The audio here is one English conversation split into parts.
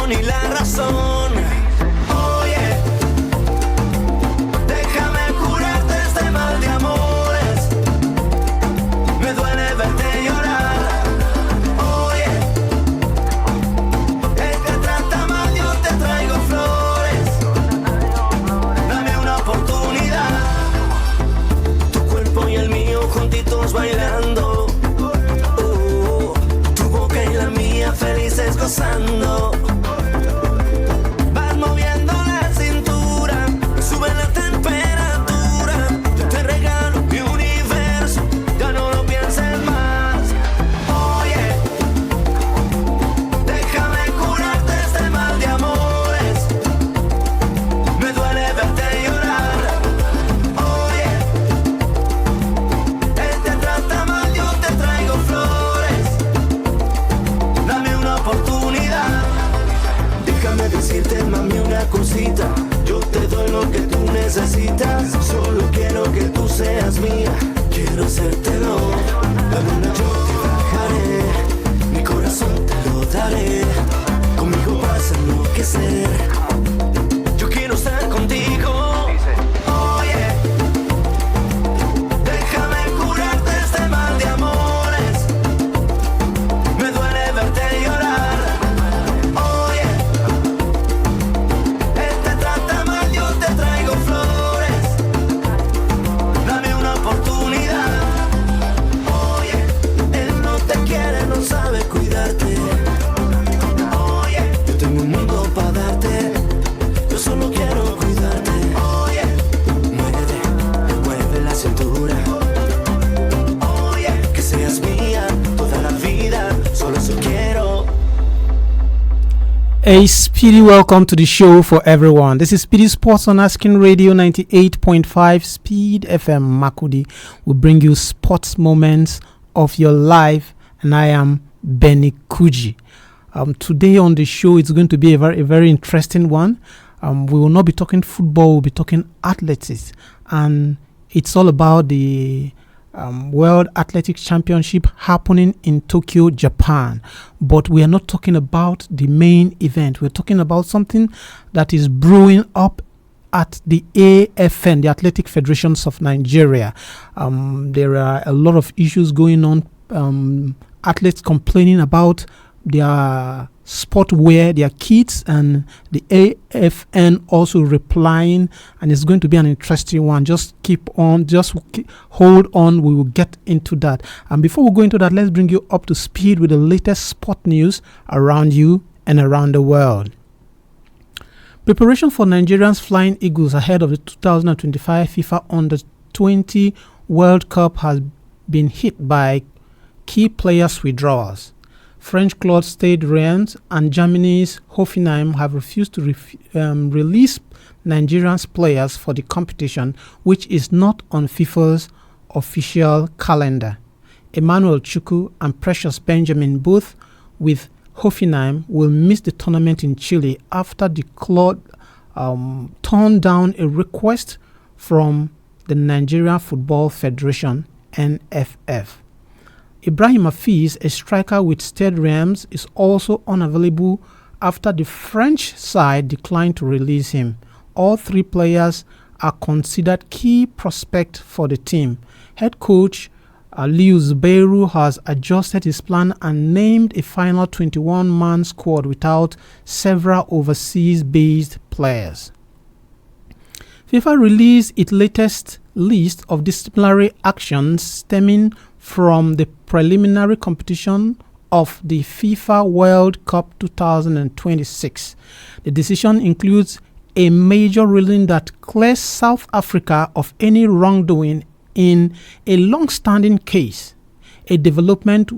corazón y la razón. Oye, déjame curarte este mal de amores. Me duele verte llorar. Oye, él te trata mal, yo te traigo flores. Dame una oportunidad. Tu cuerpo y el mío juntitos bailando. Tu boca y la mía felices gozando. Vas moviendo la cintura, sube la temperatura. Yo te regalo mi universo, ya no lo pienses más. Oye, déjame curarte este mal de amores. Me duele verte llorar. Oye, él te trata mal, yo te traigo flores. Dame una oportunidad. Déjame decirte, mami, una cosita. Yo te doy lo que tú necesitas. Solo quiero que tú seas mía. Quiero hacértelo. La luna yo te bajaré. Mi corazón te lo daré. Conmigo vas a enloquecer. Yo quiero estar contigo. Oye, déjame curarte este mal de amores. Me duele verte llorar. Oye, él te trata mal, yo te traigo flores. Dame una oportunidad. Oye, él no te quiere, no sabe cuidarte. Oye, yo tengo un mundo para darte. Yo solo quiero cuidarte. Oye, mueve la cintura. Oye, que seas mía toda la vida. Solo eso quiero. A speedy welcome to the show for everyone. This is Speedy Sports on Asking Radio 98.5 Speed FM Makudi. We bring you sports moments of your life, and I am Benny Kuji. Today on the show, it's going to be a very interesting one. We will not be talking football, we'll be talking athletics, and it's all about the World Athletics Championship happening in Tokyo, Japan. But we are not talking about the main event. We're talking about something that is brewing up at the AFN, the Athletic Federations of Nigeria. There are a lot of issues going on. Athletes complaining about their sport wear, their kits, and the AFN also replying, and it's going to be an interesting one. Just hold on, we will get into that. And before we go into that, let's bring you up to speed with the latest sport news around you and around the world. Preparation for Nigerians Flying Eagles ahead of the 2025 FIFA Under-20 World Cup has been hit by key players' withdrawals. French club Stade Reims and Germany's Hoffenheim have refused to release Nigerians players for the competition, which is not on FIFA's official calendar. Emmanuel Chukwu and Precious Benjamin, both with Hoffenheim, will miss the tournament in Chile after the club turned down a request from the Nigerian Football Federation, NFF. Ibrahim Hafiz, a striker with Stade Reims, is also unavailable after the French side declined to release him. All three players are considered key prospects for the team. Head coach Aliou Zubairu has adjusted his plan and named a final 21-man squad without several overseas-based players. FIFA released its latest list of disciplinary actions stemming from the preliminary competition of the FIFA World Cup 2026. The decision includes a major ruling that clears South Africa of any wrongdoing in a long-standing case, a development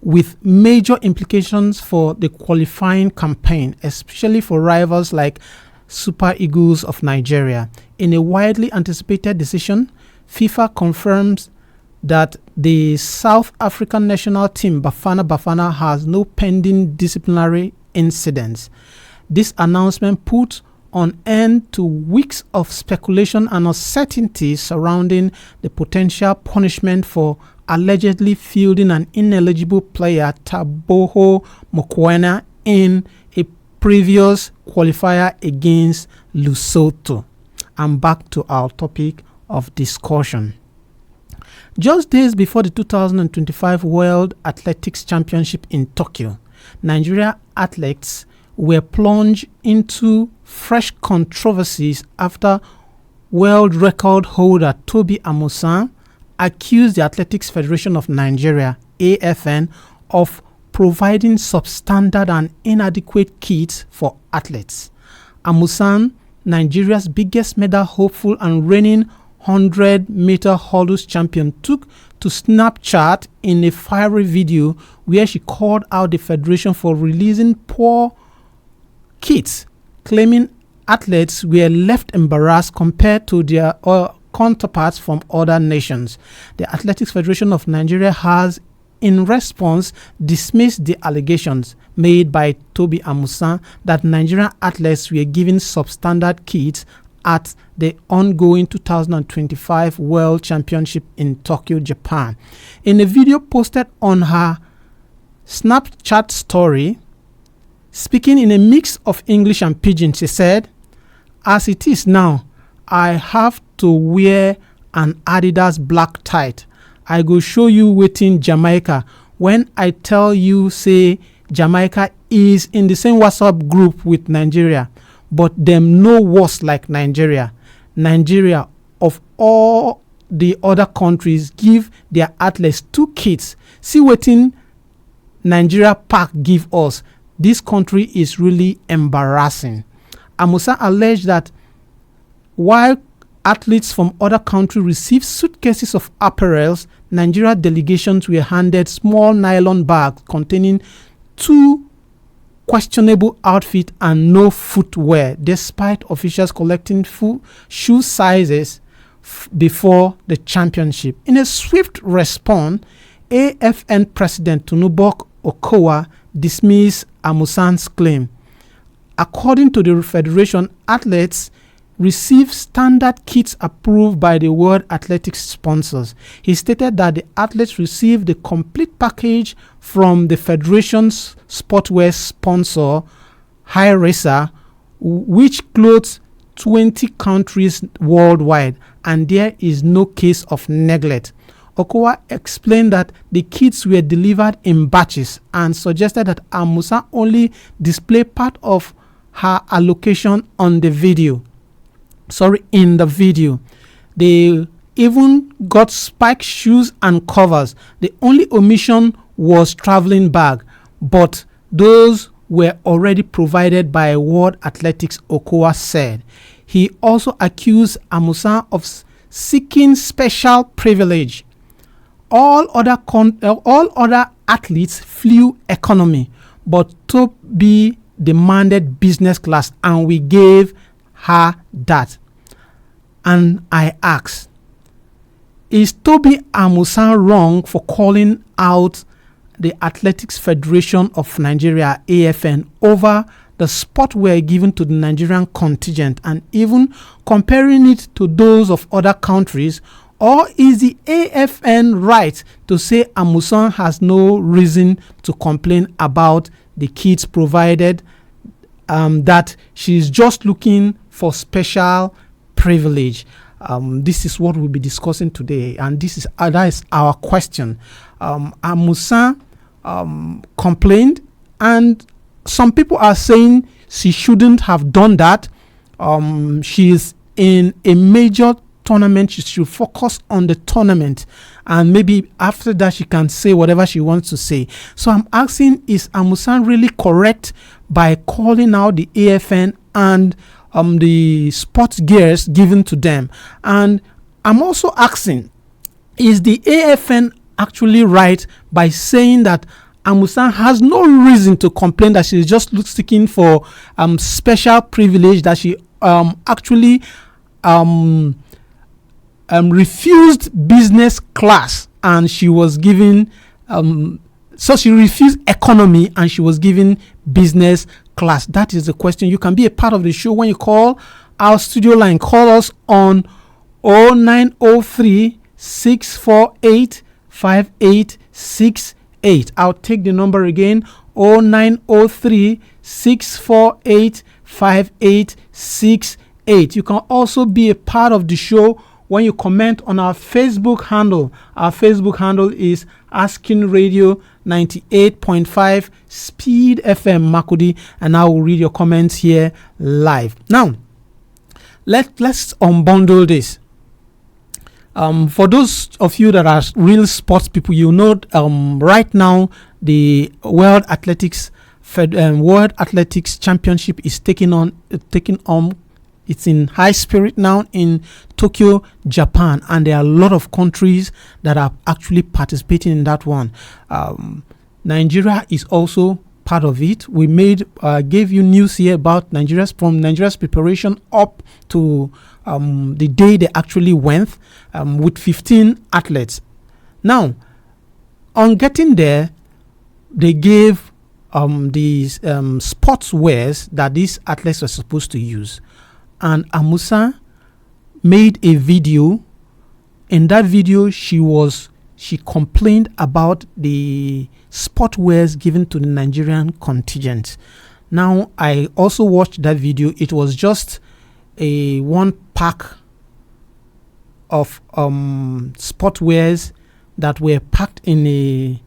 with major implications for the qualifying campaign, especially for rivals like Super Eagles of Nigeria. In a widely anticipated decision, FIFA confirms that the South African national team Bafana Bafana has no pending disciplinary incidents. This announcement put an end to weeks of speculation and uncertainty surrounding the potential punishment for allegedly fielding an ineligible player, Taboho Mokoena, in a previous qualifier against Lesotho. And back to our topic of discussion. Just days before the 2025 World Athletics Championship in Tokyo, Nigeria athletes were plunged into fresh controversies after world record holder Tobi Amusan accused the Athletics Federation of Nigeria, AFN, of providing substandard and inadequate kits for athletes. Amusan, Nigeria's biggest medal hopeful and reigning 100-meter hurdles champion, took to Snapchat in a fiery video where she called out the federation for releasing poor kits, claiming athletes were left embarrassed compared to their counterparts from other nations. The Athletics Federation of Nigeria has, in response, dismissed the allegations made by Tobi Amusan that Nigerian athletes were given substandard kits at the ongoing 2025 World Championship in Tokyo, Japan. In a video posted on her Snapchat story, speaking in a mix of English and Pidgin, she said, "As it is now, I have to wear an Adidas black tight. I go show you wetin Jamaica. When I tell you, say Jamaica is in the same WhatsApp group with Nigeria, but them no worse like Nigeria. Nigeria, of all the other countries, give their athletes 2 kits. See wetin Nigeria pack give us. This country is really embarrassing." Amusa alleged that while athletes from other countries received suitcases of apparels, Nigeria delegations were handed small nylon bags containing 2 questionable outfits and no footwear, despite officials collecting full shoe sizes before the championship. In a swift response, AFN President Tunubok Okowa dismissed Amusan's claim. According to the federation, athletes receive standard kits approved by the World Athletics sponsors. He stated that the athletes received the complete package from the federation's sportswear sponsor, High Racer, which clothes 20 countries worldwide, and there is no case of neglect. Okowa explained that the kits were delivered in batches and suggested that Amusa only display part of her allocation on the video. In the video. They even got spiked shoes and covers. The only omission was traveling bag, but those were already provided by World Athletics, Okowa said. He also accused Amusan of seeking special privilege. All other athletes flew economy, but Tobi demanded business class, and we gave her that. And I asked, is Tobi Amusan wrong for calling out the Athletics Federation of Nigeria, AFN, over the sportswear given to the Nigerian contingent and even comparing it to those of other countries? Or is the AFN right to say Amusan has no reason to complain about the kits provided, that she's just looking for special privilege? This is what we'll be discussing today, and that is our question. Amusan complained, and some people are saying she shouldn't have done that. She is in a major tournament. She should focus on the tournament, and maybe after that she can say whatever she wants to say. So I'm asking, is Amusan really correct by calling out the AFN and the sports gears given to them? And I'm also asking, is the AFN actually right by saying that Amusan has no reason to complain, that she's just seeking for special privilege, that she actually refused business class and she was given so she refused economy and she was given business class? That is the question. You can be a part of the show when you call our studio line. Call us on 0903 648 5868. I'll take the number again, 0903 648 5868. You can also be a part of the show when you comment on our Facebook handle. Our Facebook handle is Asking Radio 98.5 Speed FM Makudi, and I will read your comments here live. Now, let's unbundle this. For those of you that are real sports people, you know right now the World Athletics Championship is taking on. It's in high spirit now in Tokyo, Japan, and there are a lot of countries that are actually participating in that one. Nigeria is also part of it. We gave you news here about Nigeria's preparation up to the day they actually went with 15 athletes. Now, on getting there, they gave these sports wears that these athletes were supposed to use. And Amusa made a video. In that video, she complained about the sport wears given to the Nigerian contingent. Now, I also watched that video. It was just a one pack of sport wears that were packed in a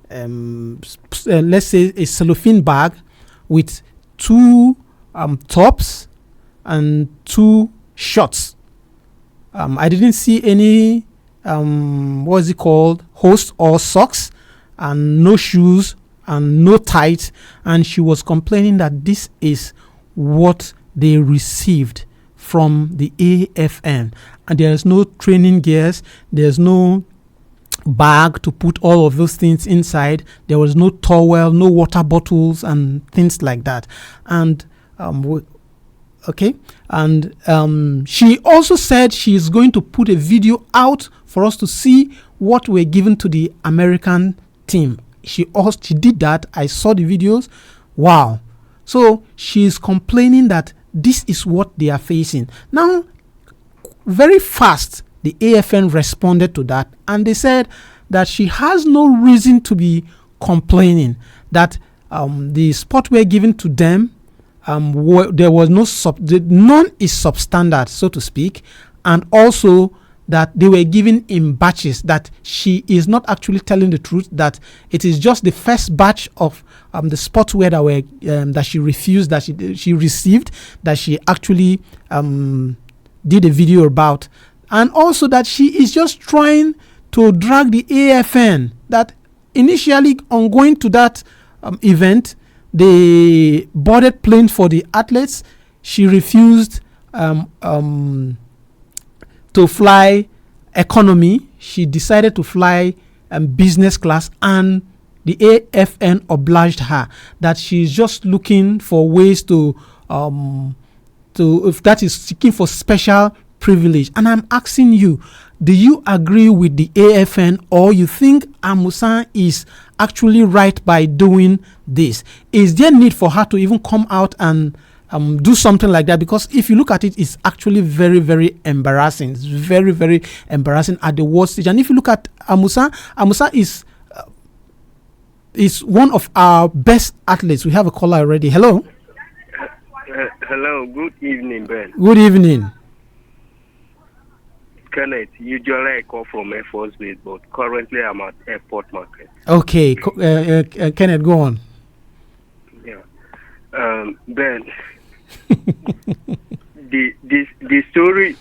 let's say a cellophane bag with two tops and two shorts. I didn't see any what's it called, hose or socks, and no shoes and no tights. And she was complaining that this is what they received from the AFN, and there's no training gears, there's no bag to put all of those things inside, there was no towel, no water bottles and things like that. And she also said she's going to put a video out for us to see what were given to the American team. She did that. I saw the videos. Wow. So she's complaining that this is what they are facing. Now, very fast, the AFN responded to that, and they said that she has no reason to be complaining, that the sport were given to them, there was none is substandard, so to speak, and also that they were given in batches, that she is not actually telling the truth, that it is just the first batch of the sportswear that were that she refused, that she received, that she actually did a video about, and also that she is just trying to drag the AFN, that initially on going to that event, they boarded planes for the athletes. She refused to fly economy. She decided to fly business class, and the AFN obliged her, that she's just looking for ways to if that is seeking for special privilege. And I'm asking you, do you agree with the AFN, or you think Amusan is actually right by doing this? Is there need for her to even come out and do something like that? Because if you look at it, it's actually very, very embarrassing. It's very, very embarrassing at the worst stage. And if you look at Amusa is one of our best athletes. We have a caller already. Hello. Hello. Good evening, Ben. Good evening. Kenneth, usually I call from Air Force Base, but currently I'm at Airport Market. Okay, Kenneth, go on. Yeah. Ben, the story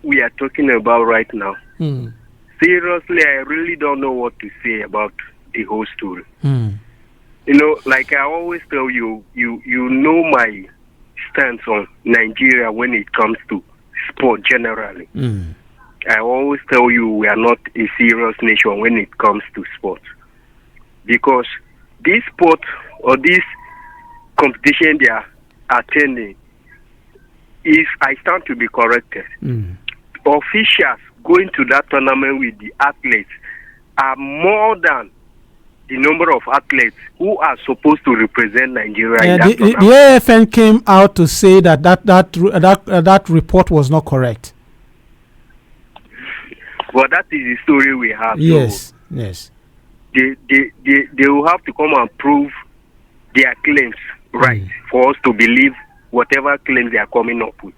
we are talking about right now, seriously, I really don't know what to say about the whole story. You know, like I always tell you, you know my stance on Nigeria when it comes to sport generally. I always tell you we are not a serious nation when it comes to sports, because this sport or this competition they are attending, if I stand to be corrected, officials going to that tournament with the athletes are more than the number of athletes who are supposed to represent Nigeria. In the AFN came out to say that report was not correct. Well, that is the story we have. Yes, so yes. They will have to come and prove their claims right for us to believe whatever claims they are coming up with.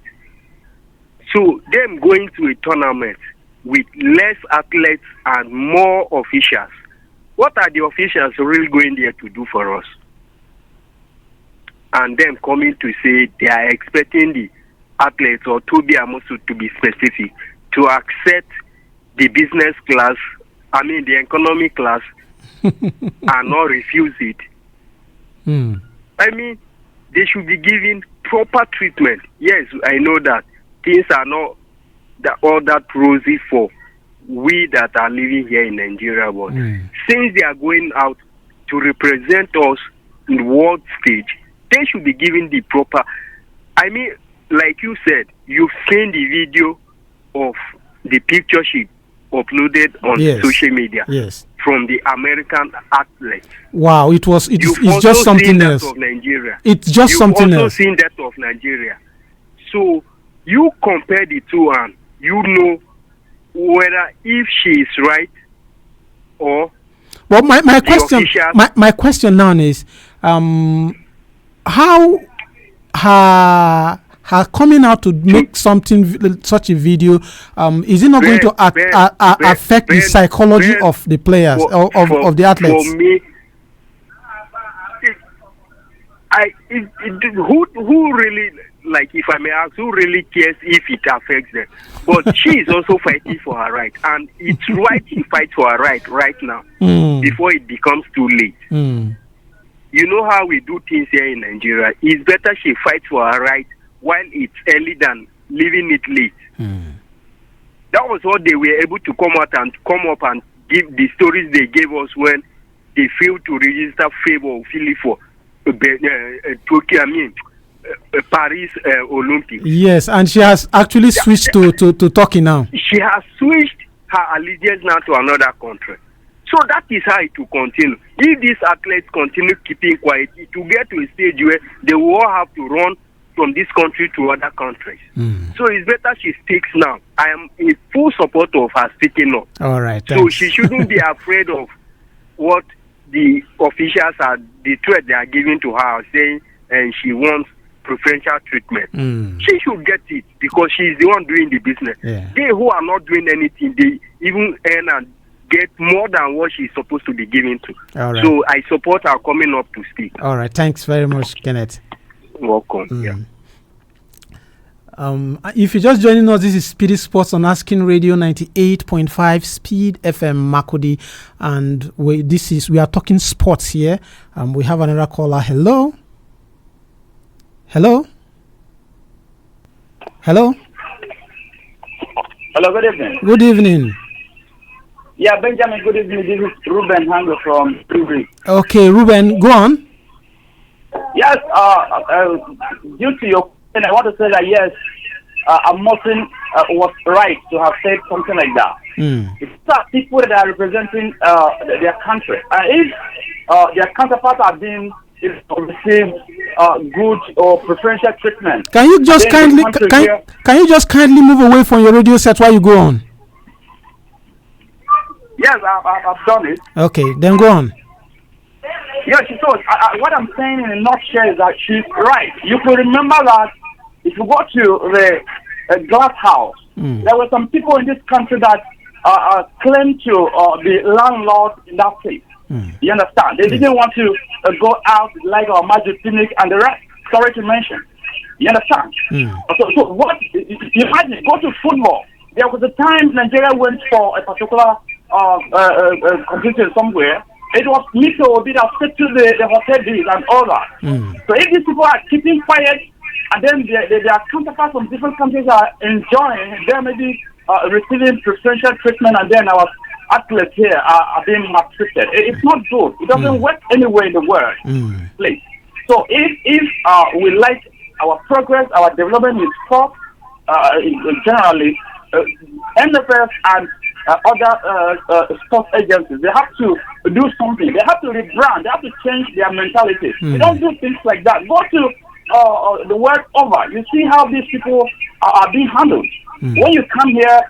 So them going to a tournament with less athletes and more officials, what are the officials really going there to do for us? And them coming to say they are expecting the athletes, or Toby Amosu to be specific, to accept the business class, the economy class, and not refuse it. They should be given proper treatment. Yes, I know that things are not all that rosy for we that are living here in Nigeria, but since they are going out to represent us in the world stage, they should be given the proper. Like you said, you've seen the video of the picture she uploaded on social media from the American athletes. Wow, it's just something else. Of Nigeria. It's just something else. You've also seen that of Nigeria. So you compare the two and you know whether if she is right or. Well, my question now is, how her coming out to make such a video, is it not going to affect the psychology of the players, of the athletes? For me, who really, like, if I may ask, who really cares if it affects them? But she is also fighting for her right, and it's right she fights for her right now, before it becomes too late. You know how we do things here in Nigeria. It's better she fights for her right while it's early than leaving it late. That was what they were able to come up and give the stories they gave us when they failed to register favor Philly for Tokyo, Paris Olympics. Yes, and she has actually switched to Turkey now. She has switched her allegiance now to another country. So that is how it will continue. If these athletes continue keeping quiet, it will get to a stage where they will all have to run from this country to other countries. So it's better she sticks now. I am in full support of her sticking up. All right. So she shouldn't be afraid of what the officials are, the threat they are giving to her, saying and she wants preferential treatment. She should get it because she's the one doing the business. They who are not doing anything, they even earn and get more than what she's supposed to be giving to. All right. So I support her coming up to speak. All right. Thanks very much, Kenneth. Welcome. If you're just joining us, this is Speedy Sports on Asking Radio 98.5 Speed FM Makudi, and we are talking sports here. We have another caller. Hello. Hello, good evening. Good evening. Yeah, Benjamin, good evening. This is Ruben Hango from Kuji. Okay, Ruben, go on. Yes, due to your question, I want to say that yes, Amosin was right to have said something like that. It's people that are representing their country. If their counterparts are being receive good or preferential treatment, can you just kindly move away from your radio set while you go on? Yes, I've done it. Okay, then go on. Yes, so what I'm saying in a nutshell is that she's right. You could remember that if you go to the glass house, there were some people in this country that claimed to be landlords in that place. You understand? They didn't want to go out like our Magic Clinic and the rest. Sorry to mention. You understand? So what? Imagine, go to football. There was a time Nigeria went for a particular competition somewhere. It was Mr. Obi that settled the hotel bills and all that. So if these people are keeping quiet, and then their counterparts from different countries are enjoying, they may be receiving preferential treatment, and then our athletes here are being maltreated. It's not good. It doesn't work anywhere in the world. Please. So if we like our progress, our development in sport, generally, NFS and other sports agencies, they have to do something. They have to rebrand. They have to change their mentality. They don't do things like that. Go to the world over. You see how these people are being handled. When you come here,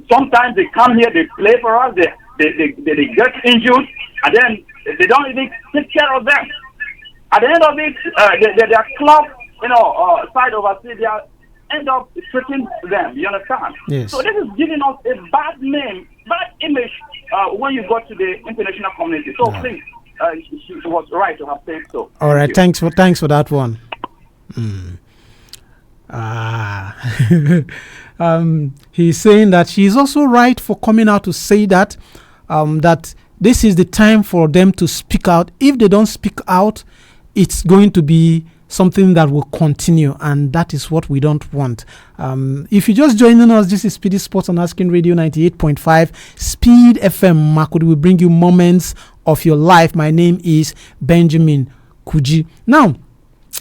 sometimes they come here, they play for us, they get injured, and then they don't even take care of them. At the end of it, their club, side overseas, they end up treating them. You understand? Yes. So this is giving us a bad name, bad image when you go to the international community. So please, she was right to have said so. All right. Thanks for that one. He's saying that she's also right for coming out to say that that this is the time for them to speak out. If they don't speak out, it's going to be something that will continue, and that is what we don't want. If you're just joining us, this is Speedy Sports on Asking Radio 98.5 Speed FM Makurdi. We bring you moments of your life. My name is Benjamin Kuji. Now,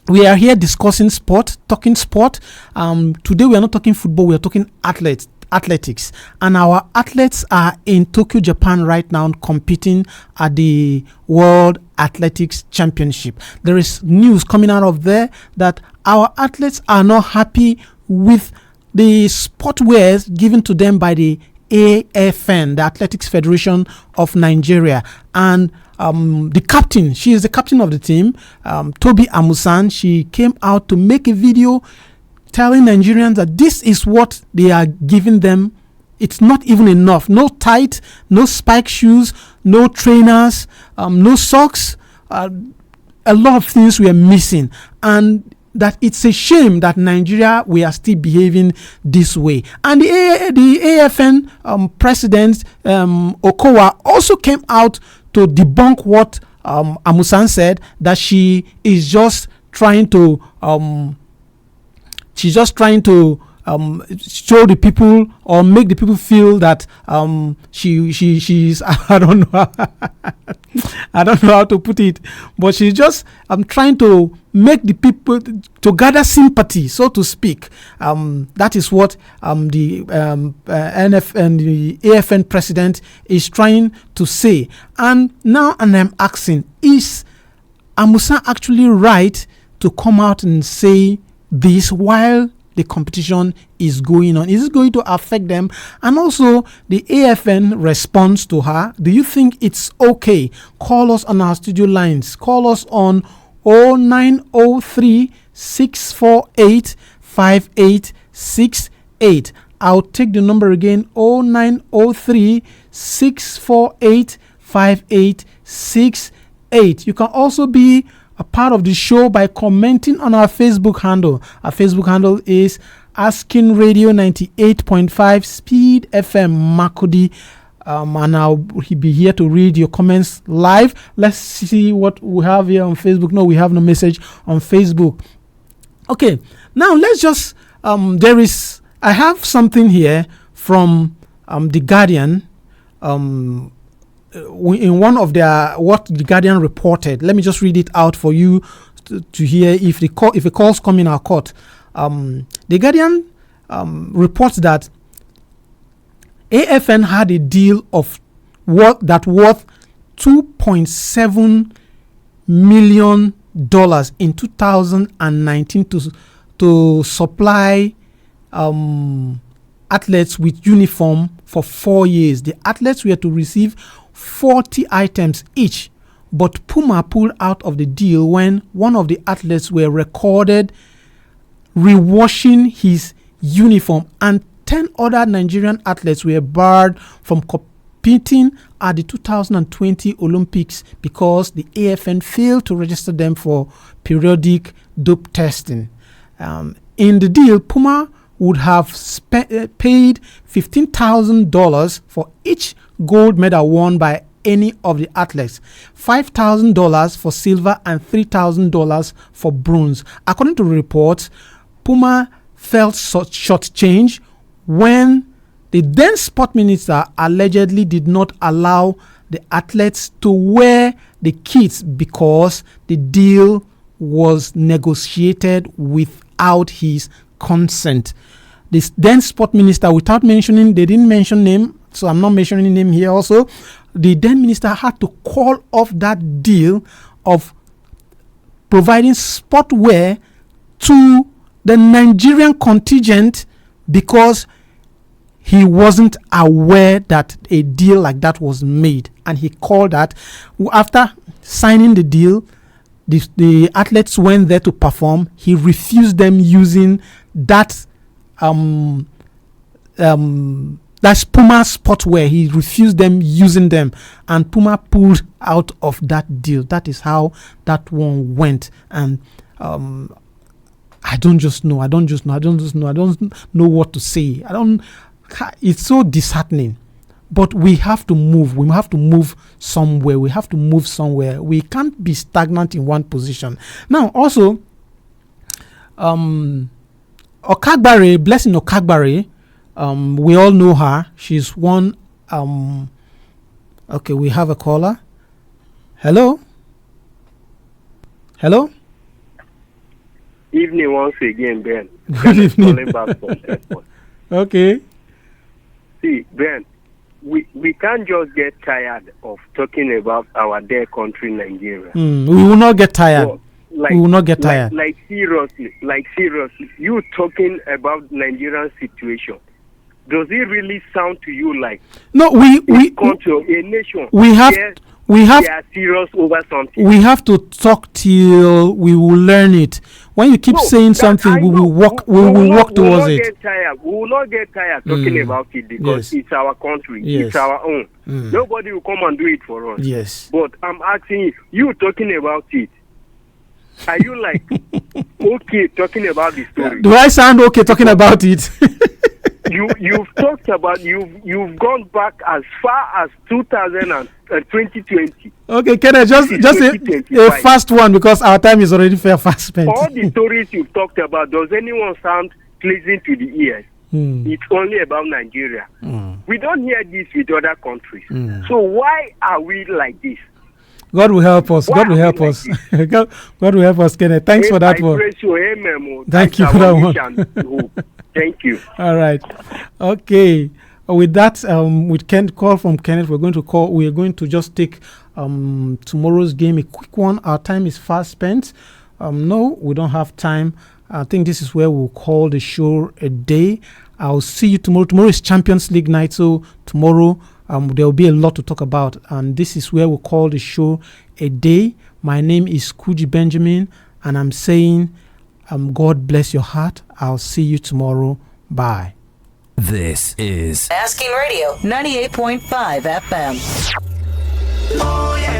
we are here discussing sport, talking sport. Today we are not talking football, we are talking athletics. And our athletes are in Tokyo, Japan right now, competing at the World Athletics Championship. There is news coming out of there that our athletes are not happy with the sportwears given to them by the AFN, the Athletics Federation of Nigeria. And the captain, she is the captain of the team, Tobi Amusan. She came out to make a video telling Nigerians that this is what they are giving them. It's not even enough. No tight, no spike shoes, no trainers, no socks. A lot of things we are missing, and that it's a shame that Nigeria, we are still behaving this way. And the AFN president Okowa also came out to debunk what Amusan said, that she is just trying to show the people or make the people feel that she's I don't know how to put it, but she's just trying to make the people to gather sympathy, so to speak. That is what the NF and the AFN president is trying to say. And now, I'm asking, is Amusa actually right to come out and say this while the competition is going on? Is it going to affect them? And also the AFN response to her. Do you think it's okay? Call us on our studio lines. Call us on 0903 648 5868. I'll take the number again, 0903 648 5868. You can also be a part of the show by commenting on our Facebook handle. Our Facebook handle is Asking Radio 98.5 Speed FM Makurdi. And I'll be here to read your comments live. Let's see what we have here on Facebook. No, we have no message on Facebook. Okay, now let's just I have something here from The Guardian. In one of their, what The Guardian reported. Let me just read it out for you to hear if a call's come in our court. The Guardian reports that AFN had a deal of worth $2.7 million in 2019 to supply athletes with uniform for 4 years. The athletes were to receive 40 items each, but Puma pulled out of the deal when one of the athletes were recorded rewashing his uniform, and 10 other Nigerian athletes were barred from competing at the 2020 Olympics because the AFN failed to register them for periodic dope testing. In the deal, Puma would have paid $15,000 for each gold medal won by any of the athletes, $5,000 for silver and $3,000 for bronze. According to reports, Puma felt shortchanged when the then sport minister allegedly did not allow the athletes to wear the kits because the deal was negotiated without his consent. This then sport minister, without mentioning, they didn't mention name, so I'm not mentioning name here also. The then minister had to call off that deal of providing sportwear to the Nigerian contingent because he wasn't aware that a deal like that was made. And he called that after signing the deal. the athletes went there to perform. He refused them using that that's Puma sportswear. He refused them using them, and Puma pulled out of that deal. That is how that one went. And I don't know what to say. It's so disheartening. But we have to move. We have to move somewhere. We can't be stagnant in one position. Now, also, Okagbare, Blessing Okagbare, we all know her. She's one. Okay, we have a caller. Hello. Evening once again, Ben. Good evening. Calling back from airport. Okay. See, Ben, we can't just get tired of talking about our dear country, Nigeria. We will not get tired. So, we will not get tired. Like seriously, you talking about Nigerian situation. Does it really sound to you like no? We country, a nation? We have. They are serious over something. We have to talk till we will learn it. When you keep saying something, we will walk. We will walk towards it. We will not get tired talking about it because it's our country. Yes. It's our own. Nobody will come and do it for us. Yes. But I'm asking you talking about it. Are you like okay talking about the story? Do I sound okay talking about it? You've talked about you've gone back as far as 2020. Okay, Kenneth, just a fast one because our time is already fast spent. All the stories you've talked about, does anyone sound pleasing to the ears? It's only about Nigeria. We don't hear this with other countries. So why are we like this? God will help us. God will help us. God will help us, Kenneth. Thanks for that one. Thank you for that one. Thank you. All right. Okay. With that, with call from Kenneth, we're going to just take tomorrow's game, a quick one. Our time is fast spent. No, we don't have time. I think this is where we'll call the show a day. I'll see you tomorrow. Tomorrow is Champions League night, so tomorrow there will be a lot to talk about, and this is where we'll call the show a day. My name is Kuji Benjamin, and I'm saying, God bless your heart. I'll see you tomorrow. Bye. This is Asking Radio 98.5 FM. Oh yeah.